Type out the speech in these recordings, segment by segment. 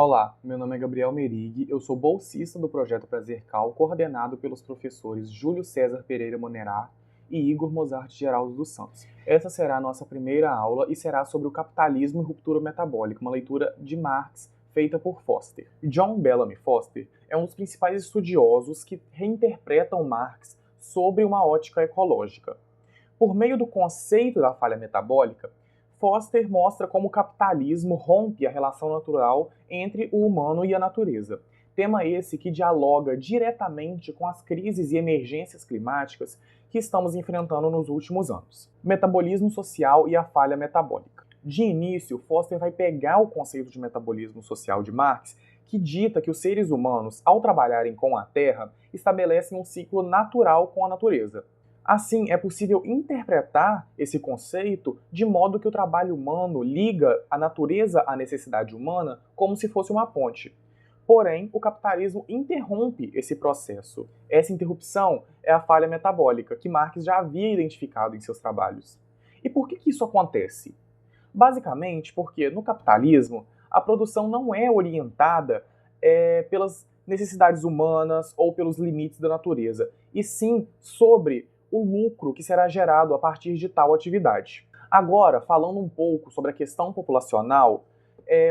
Olá, meu nome é Gabriel Merig, eu sou bolsista do projeto Prazercal, coordenado pelos professores Júlio César Pereira Monerá e Igor Mozart Geraldo dos Santos. Essa será a nossa primeira aula e será sobre o capitalismo e ruptura metabólica, uma leitura de Marx feita por Foster. John Bellamy Foster é um dos principais estudiosos que reinterpretam Marx sobre uma ótica ecológica. Por meio do conceito da falha metabólica, Foster mostra como o capitalismo rompe a relação natural entre o humano e a natureza. Tema esse que dialoga diretamente com as crises e emergências climáticas que estamos enfrentando nos últimos anos. Metabolismo social e a falha metabólica. De início, Foster vai pegar o conceito de metabolismo social de Marx, que dita que os seres humanos, ao trabalharem com a Terra, estabelecem um ciclo natural com a natureza. Assim, é possível interpretar esse conceito de modo que o trabalho humano liga a natureza à necessidade humana como se fosse uma ponte. Porém, o capitalismo interrompe esse processo. Essa interrupção é a falha metabólica, que Marx já havia identificado em seus trabalhos. E por que isso acontece? Basicamente porque, no capitalismo, a produção não é orientada pelas necessidades humanas ou pelos limites da natureza, e sim sobre o lucro que será gerado a partir de tal atividade. Agora, falando um pouco sobre a questão populacional,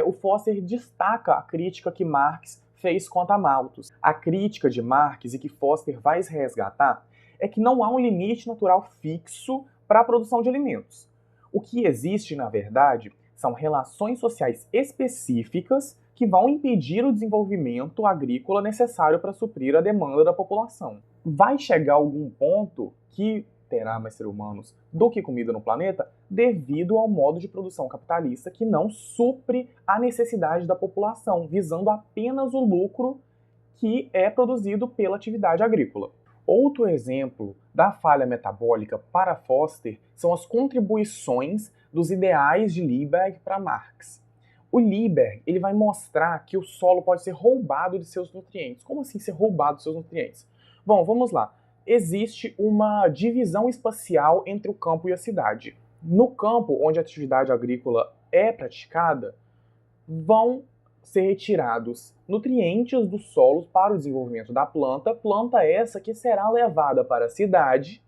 o Foster destaca a crítica que Marx fez quanto a Malthus. A crítica de Marx e que Foster vai resgatar é que não há um limite natural fixo para a produção de alimentos. O que existe, na verdade, são relações sociais específicas que vão impedir o desenvolvimento agrícola necessário para suprir a demanda da população. Vai chegar algum ponto que terá mais seres humanos do que comida no planeta devido ao modo de produção capitalista que não supre a necessidade da população, visando apenas o lucro que é produzido pela atividade agrícola. Outro exemplo da falha metabólica para Foster são as contribuições dos ideais de Liebig para Marx. O Liebig ele vai mostrar que o solo pode ser roubado de seus nutrientes. Como assim ser roubado de seus nutrientes? Bom, vamos lá. Existe uma divisão espacial entre o campo e a cidade. No campo, onde a atividade agrícola é praticada, vão ser retirados nutrientes dos solos para o desenvolvimento da planta, planta essa que será levada para a cidade.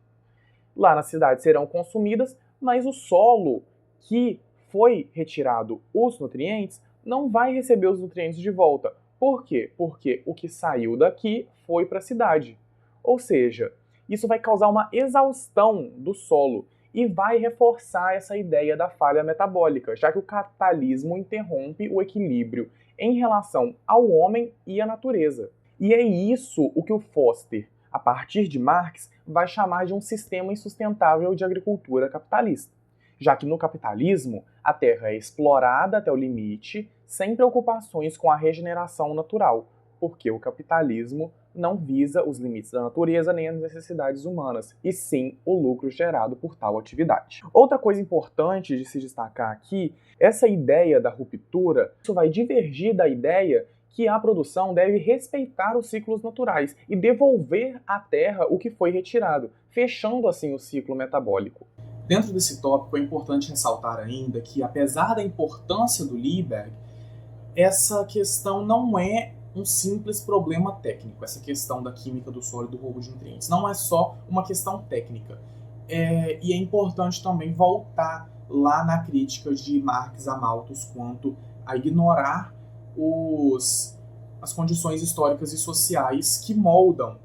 Lá na cidade serão consumidas, mas o solo que foi retirado os nutrientes não vai receber os nutrientes de volta. Por quê? Porque o que saiu daqui foi para a cidade. Ou seja, isso vai causar uma exaustão do solo e vai reforçar essa ideia da falha metabólica, já que o capitalismo interrompe o equilíbrio em relação ao homem e à natureza. E é isso o que o Foster, a partir de Marx, vai chamar de um sistema insustentável de agricultura capitalista, já que no capitalismo a terra é explorada até o limite, sem preocupações com a regeneração natural, porque o capitalismo não visa os limites da natureza nem as necessidades humanas, e sim o lucro gerado por tal atividade. Outra coisa importante de se destacar aqui, essa ideia da ruptura, isso vai divergir da ideia que a produção deve respeitar os ciclos naturais e devolver à terra o que foi retirado, fechando assim o ciclo metabólico. Dentro desse tópico é importante ressaltar ainda que, apesar da importância do Liebig, essa questão não é um simples problema técnico, essa questão da química do solo e do roubo de nutrientes. Não é só uma questão técnica. E é importante também voltar lá na crítica de Marx a Malthus quanto a ignorar as condições históricas e sociais que moldam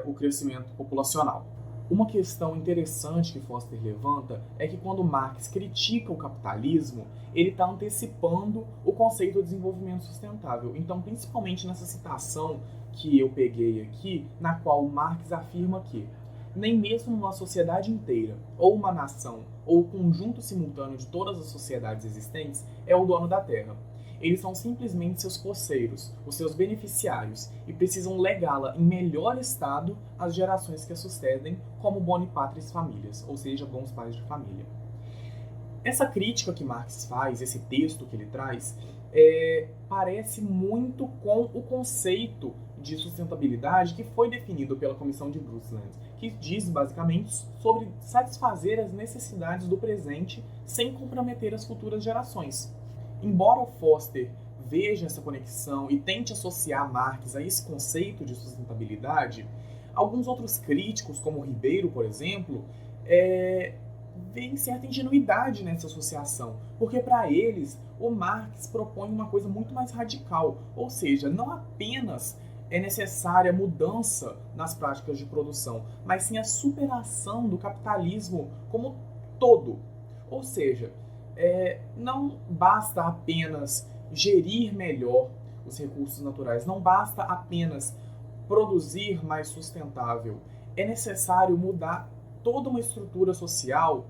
o crescimento populacional. Uma questão interessante que Foster levanta é que quando Marx critica o capitalismo, ele está antecipando o conceito do desenvolvimento sustentável. Então, principalmente nessa citação que eu peguei aqui, na qual Marx afirma que nem mesmo uma sociedade inteira, ou uma nação, ou o conjunto simultâneo de todas as sociedades existentes é o dono da terra. Eles são simplesmente seus posseiros, os seus beneficiários, e precisam legá-la em melhor estado às gerações que a sucedem como boni patris famílias, ou seja, bons pais de família. Essa crítica que Marx faz, esse texto que ele traz, parece muito com o conceito de sustentabilidade que foi definido pela Comissão de Brundtland, que diz basicamente sobre satisfazer as necessidades do presente sem comprometer as futuras gerações. Embora Foster veja essa conexão e tente associar Marx a esse conceito de sustentabilidade, alguns outros críticos, como Ribeiro, por exemplo, veem certa ingenuidade nessa associação, porque para eles o Marx propõe uma coisa muito mais radical, ou seja, não apenas é necessária mudança nas práticas de produção, mas sim a superação do capitalismo como todo. Ou seja, não basta apenas gerir melhor os recursos naturais, não basta apenas produzir mais sustentável, é necessário mudar toda uma estrutura social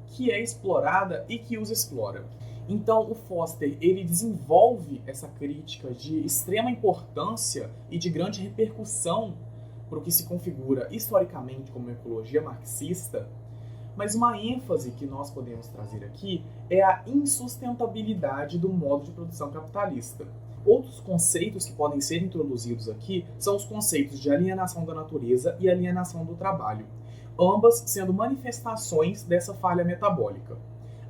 que é explorada e que os explora. Então, o Foster ele desenvolve essa crítica de extrema importância e de grande repercussão para o que se configura historicamente como ecologia marxista, mas uma ênfase que nós podemos trazer aqui é a insustentabilidade do modo de produção capitalista. Outros conceitos que podem ser introduzidos aqui são os conceitos de alienação da natureza e alienação do trabalho, ambas sendo manifestações dessa falha metabólica.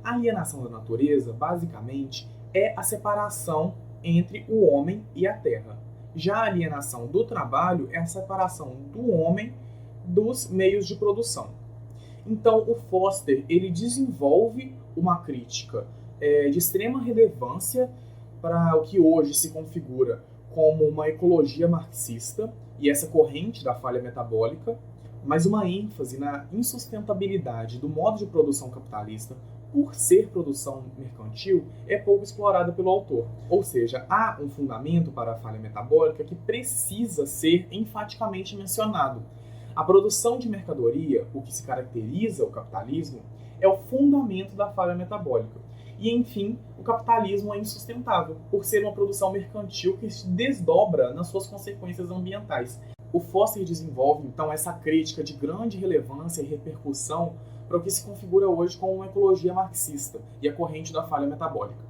A alienação da natureza, basicamente, é a separação entre o homem e a terra. Já a alienação do trabalho é a separação do homem dos meios de produção. Então, o Foster ele desenvolve uma crítica de extrema relevância para o que hoje se configura como uma ecologia marxista e essa corrente da falha metabólica, mas uma ênfase na insustentabilidade do modo de produção capitalista, por ser produção mercantil, é pouco explorada pelo autor. Ou seja, há um fundamento para a falha metabólica que precisa ser enfaticamente mencionado. A produção de mercadoria, o que se caracteriza o capitalismo, é o fundamento da falha metabólica. E, enfim, o capitalismo é insustentável, por ser uma produção mercantil que se desdobra nas suas consequências ambientais. O Foster desenvolve, então, essa crítica de grande relevância e repercussão para o que se configura hoje como uma ecologia marxista e a corrente da falha metabólica.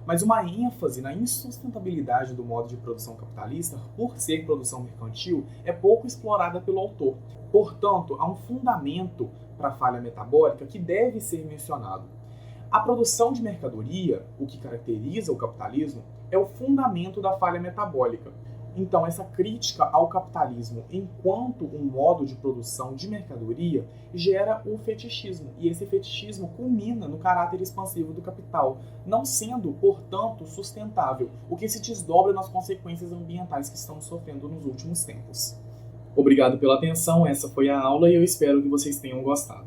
Mas uma ênfase na insustentabilidade do modo de produção capitalista, por ser produção mercantil, é pouco explorada pelo autor. Portanto, há um fundamento para a falha metabólica que deve ser mencionado. A produção de mercadoria, o que caracteriza o capitalismo, é o fundamento da falha metabólica. Então, essa crítica ao capitalismo enquanto um modo de produção de mercadoria gera o fetichismo. E esse fetichismo culmina no caráter expansivo do capital, não sendo, portanto, sustentável, o que se desdobra nas consequências ambientais que estamos sofrendo nos últimos tempos. Obrigado pela atenção, essa foi a aula e eu espero que vocês tenham gostado.